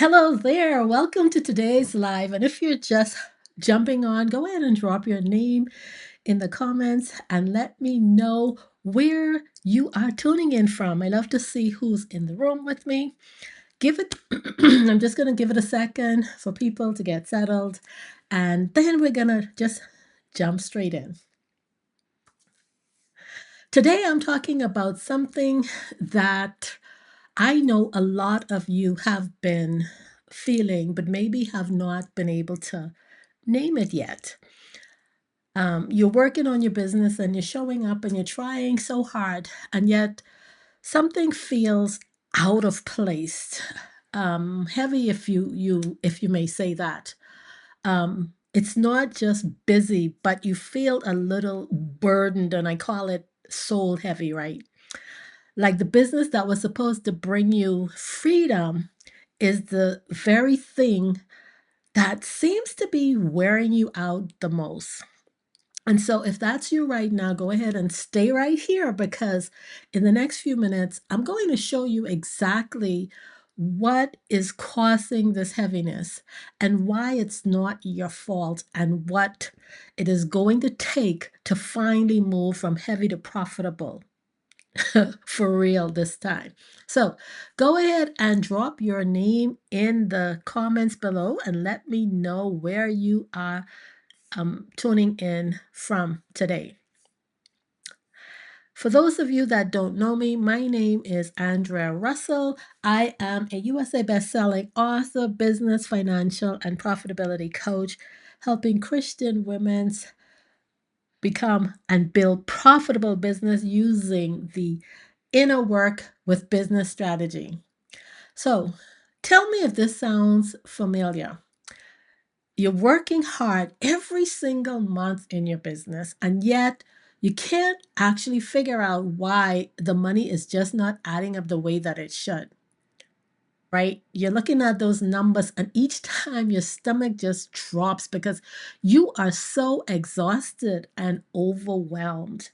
Hello there. Welcome to today's live. And if you're just jumping on, go ahead and drop your name in the comments and let me know where you are tuning in from. I love to see who's in the room with me. Give it, I'm just going to give it a second for people to get settled. And then we're going to just jump straight in. Today, I'm talking about something that I know a lot of you have been feeling, but maybe have not been able to name it yet. You're working on your business and you're showing up and you're trying so hard, and yet something feels out of place, heavy, if you may say that. It's not just busy, but you feel a little burdened, and I call it soul heavy, right? Like the business that was supposed to bring you freedom is the very thing that seems to be wearing you out the most. And so, if that's you right now, go ahead and stay right here because in the next few minutes, I'm going to show you exactly what is causing this heaviness and why it's not your fault and what it is going to take to finally move from heavy to profitable. For real this time. So go ahead and drop your name in the comments below and let me know where you are tuning in from today. For those of you that don't know me, my name is Andrea Russell. I am a USA best-selling author, business, financial, and profitability coach, helping Christian women become and build profitable business using the inner work with business strategy. So, tell me if this sounds familiar. You're working hard every single month in your business, and yet you can't actually figure out why the money is just not adding up the way that it should, right? You're looking at those numbers, and each time your stomach just drops because you are so exhausted and overwhelmed.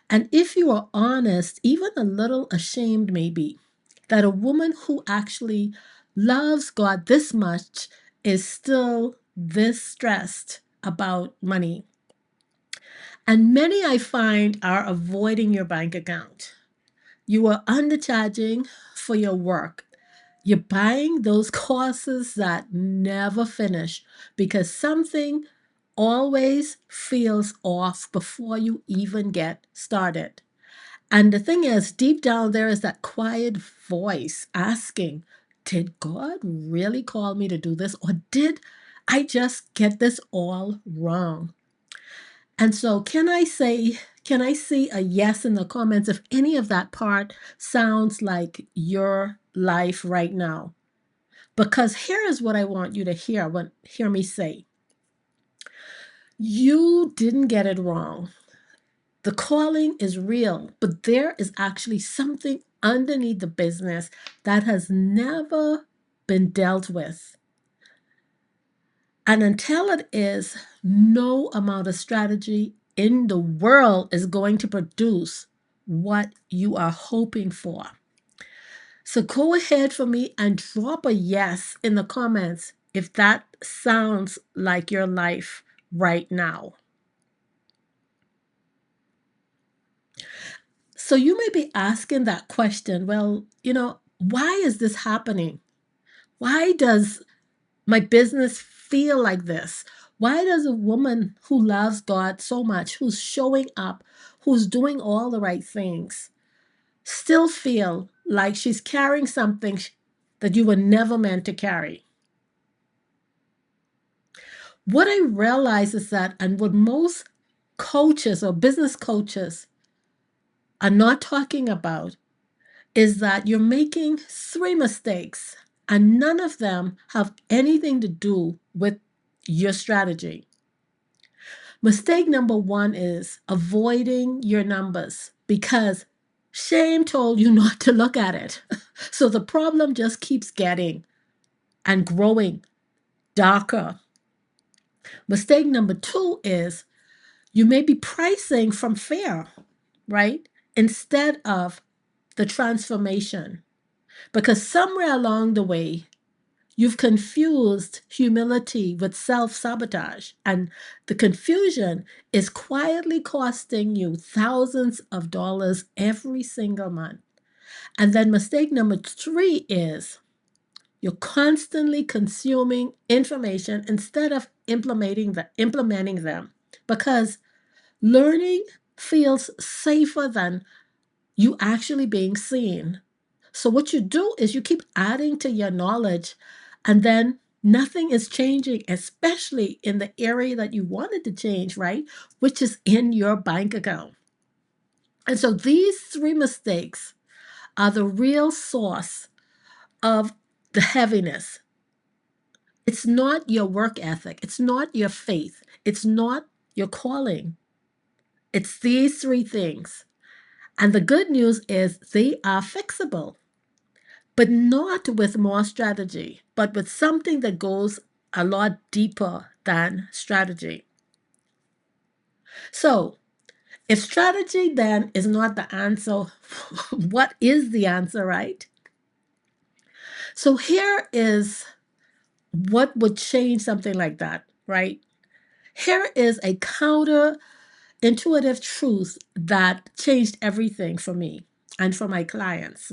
And if you are honest, even a little ashamed, maybe, that a woman who actually loves God this much is still this stressed about money. And many I find are avoiding your bank account. You are undercharging for your work. You're buying those courses that never finish because something always feels off before you even get started. And the thing is, deep down, there is that quiet voice asking, did God really call me to do this? Or did I just get this all wrong? And so, can I see a yes in the comments if any of that part sounds like your life right now? Because here is what I want you to hear me say. You didn't get it wrong. The calling is real, but there is actually something underneath the business that has never been dealt with. And until it is, no amount of strategy in the world is going to produce what you are hoping for. So go ahead for me and drop a yes in the comments if that sounds like your life right now. So you may be asking that question, well, why is this happening? Why does my business feel like this? Why does a woman who loves God so much, who's showing up, who's doing all the right things, still feel like she's carrying something that you were never meant to carry? What I realize is that, and what most coaches or business coaches are not talking about, is that you're making three mistakes, and none of them have anything to do with your strategy. Mistake number one is avoiding your numbers because shame told you not to look at it. So the problem just keeps getting and growing darker. Mistake number two is you may be pricing from fear, right? Instead of the transformation. Because somewhere along the way, You've confused humility with self-sabotage, and the confusion is quietly costing you thousands of dollars every single month. And then mistake number three is you're constantly consuming information instead of implementing them because learning feels safer than you actually being seen. So what you do is you keep adding to your knowledge and then nothing is changing, especially in the area that you wanted to change, right? Which is in your bank account. And so these three mistakes are the real source of the heaviness. It's not your work ethic, it's not your faith, it's not your calling. It's these three things. And the good news is they are fixable, but not with more strategy, but with something that goes a lot deeper than strategy. So, if strategy then is not the answer, what is the answer, right? So, here is what would change something like that, right? Here is a counter intuitive truth that changed everything for me and for my clients.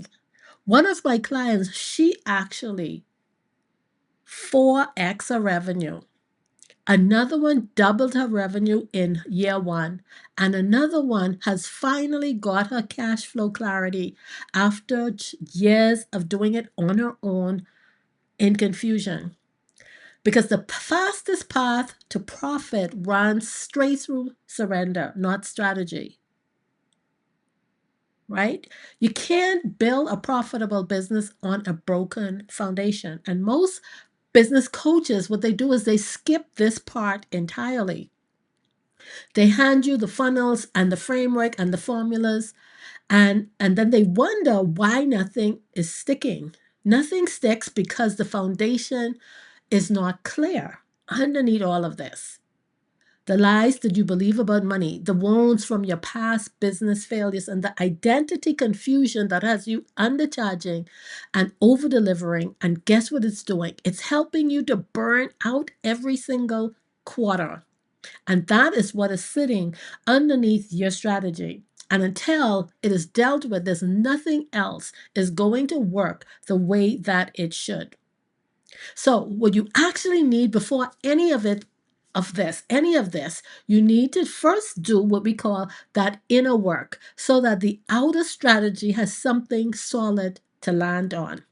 One of my clients, she actually 4x her revenue. Another one doubled her revenue in year one. And another one has finally got her cash flow clarity after years of doing it on her own in confusion. Because the fastest path to profit runs straight through surrender, not strategy, right? You can't build a profitable business on a broken foundation. And most business coaches, what they do is they skip this part entirely. They hand you the funnels and the framework and the formulas, and then they wonder why nothing is sticking. Nothing sticks because the foundation is not clear underneath all of this. The lies that you believe about money, the wounds from your past business failures, and the identity confusion that has you undercharging and over delivering. And guess what it's doing? It's helping you to burn out every single quarter. And that is what is sitting underneath your strategy. And until it is dealt with, there's nothing else is going to work the way that it should. So, what you actually need before any of this, you need to first do what we call that inner work so that the outer strategy has something solid to land on.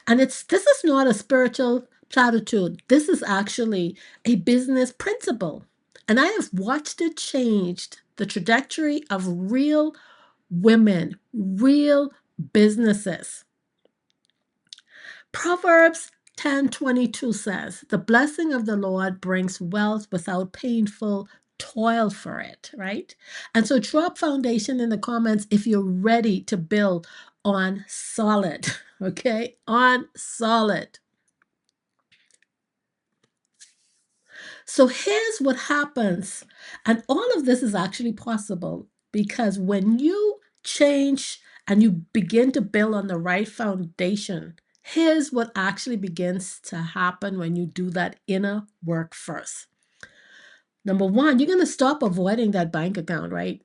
And this is not a spiritual platitude. This is actually a business principle. And I have watched it change the trajectory of real women, real businesses. Proverbs 10:22 says, "The blessing of the Lord brings wealth without painful toil for it," right? And so drop foundation in the comments if you're ready to build on solid, okay? On solid. So here's what happens. And all of this is actually possible because when you change and you begin to build on the right foundation, here's what actually begins to happen when you do that inner work first. Number one, you're going to stop avoiding that bank account, right?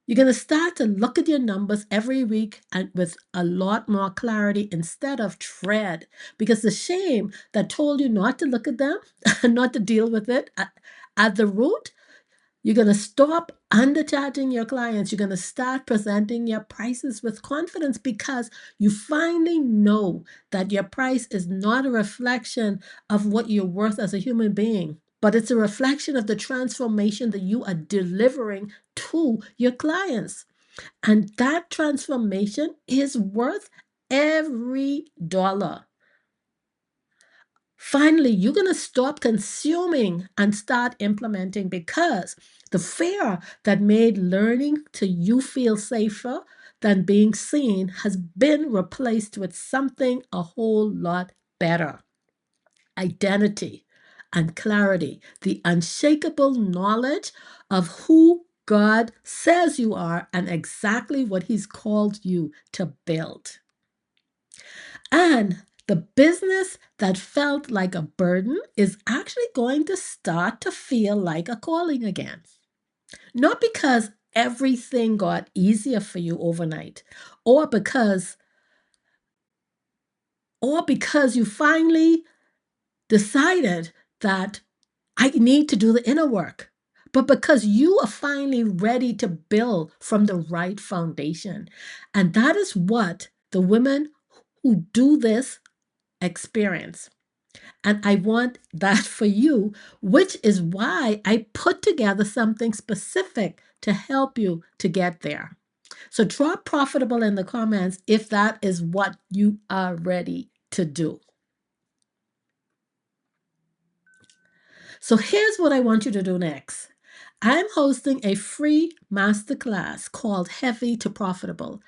You're going to start to look at your numbers every week and with a lot more clarity instead of dread. Because the shame that told you not to look at them and not to deal with it at the root, you're going to stop undercharging your clients. You're going to start presenting your prices with confidence because you finally know that your price is not a reflection of what you're worth as a human being, but it's a reflection of the transformation that you are delivering to your clients. And that transformation is worth every dollar. Finally, you're going to stop consuming and start implementing because the fear that made learning to you feel safer than being seen has been replaced with something a whole lot better: identity and clarity, the unshakable knowledge of who God says you are and exactly what He's called you to build. And The business that felt like a burden is actually going to start to feel like a calling again. Not because everything got easier for you overnight, or because you finally decided that I need to do the inner work, but because you are finally ready to build from the right foundation. And that is what the women who do this experience. And I want that for you, which is why I put together something specific to help you to get there. So drop profitable in the comments if that is what you are ready to do. So here's what I want you to do next. I'm hosting a free masterclass called Heavy to Profitable,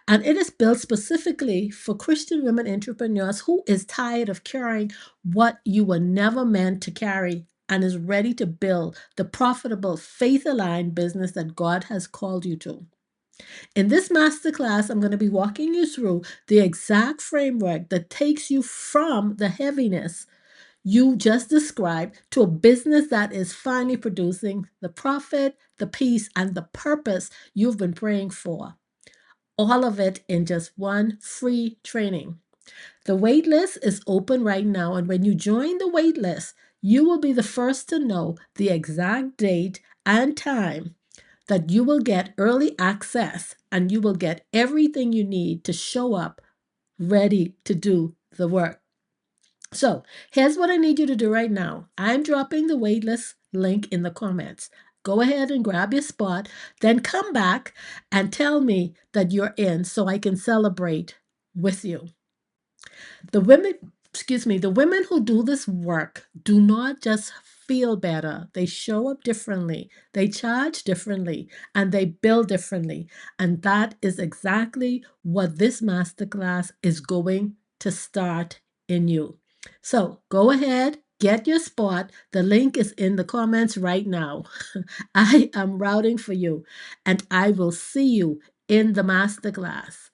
and it is built specifically for Christian women entrepreneurs who is tired of carrying what you were never meant to carry and is ready to build the profitable, faith-aligned business that God has called you to. In this masterclass, I'm going to be walking you through the exact framework that takes you from the heaviness you just described to a business that is finally producing the profit, the peace, and the purpose you've been praying for. All of it in just one free training. The waitlist is open right now, and when you join the waitlist, you will be the first to know the exact date and time that you will get early access, and you will get everything you need to show up ready to do the work. So here's what I need you to do right now. I'm dropping the waitlist link in the comments. Go ahead and grab your spot, then come back and tell me that you're in so I can celebrate with you. The women, the women who do this work do not just feel better. They show up differently, they charge differently, and they build differently. And that is exactly what this masterclass is going to start in you. So go ahead, get your spot. The link is in the comments right now. I am routing for you, and I will see you in the masterclass.